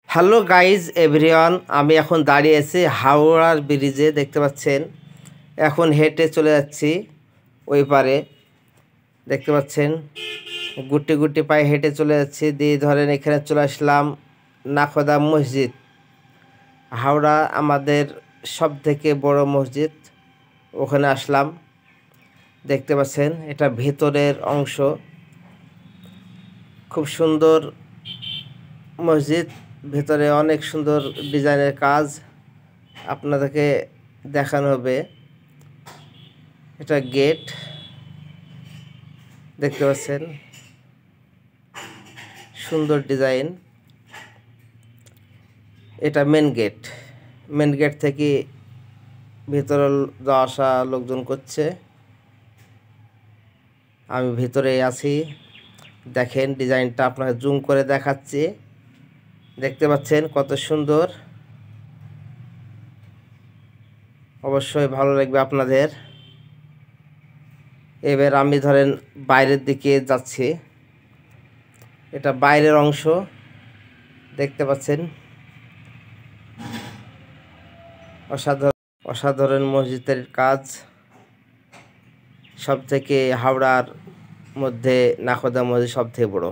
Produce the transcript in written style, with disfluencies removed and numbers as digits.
Hello guys everyone, আমি এখন দাঁড়িয়ে আছি হাওড়ার ব্রিজে। দেখতে পাচ্ছেন, এখন হেঁটে চলে যাচ্ছি ওই পারে। দেখতে পাচ্ছেন, গুটি গুটি পায়ে হেঁটে চলে যাচ্ছি। দিয়ে ধরেন এখানে চলে আসলাম নাখোদা মসজিদ। হাওড়া আমাদের সব থেকে বড় মসজিদ, ওখানে আসলাম। দেখতে পাচ্ছেন, এটা ভেতরের অংশ, খুব সুন্দর মসজিদ। ভেতরে অনেক সুন্দর ডিজাইনের কাজ আপনাদেরকে দেখানো হবে। এটা গেট, দেখতে পাচ্ছেন, সুন্দর ডিজাইন। এটা মেন গেট। মেন গেট থেকে ভিতরে যাওয়া আসা লোকজন করছে। আমি ভিতরে আছি, দেখেন ডিজাইনটা আপনাকে জুম করে দেখাচ্ছি। দেখতে পাচ্ছেন কত সুন্দর, অবশ্যই ভালো লাগবে আপনাদের। এবার আমি ধরেন বাইরের দিকে যাচ্ছি। এটা বাইরের অংশ, দেখতে পাচ্ছেন, অসাধারণ অসাধারণ মসজিদের কাজ। সব থেকে হাওড়ার মধ্যে নাখোদা মসজিদ সব থেকে বড়।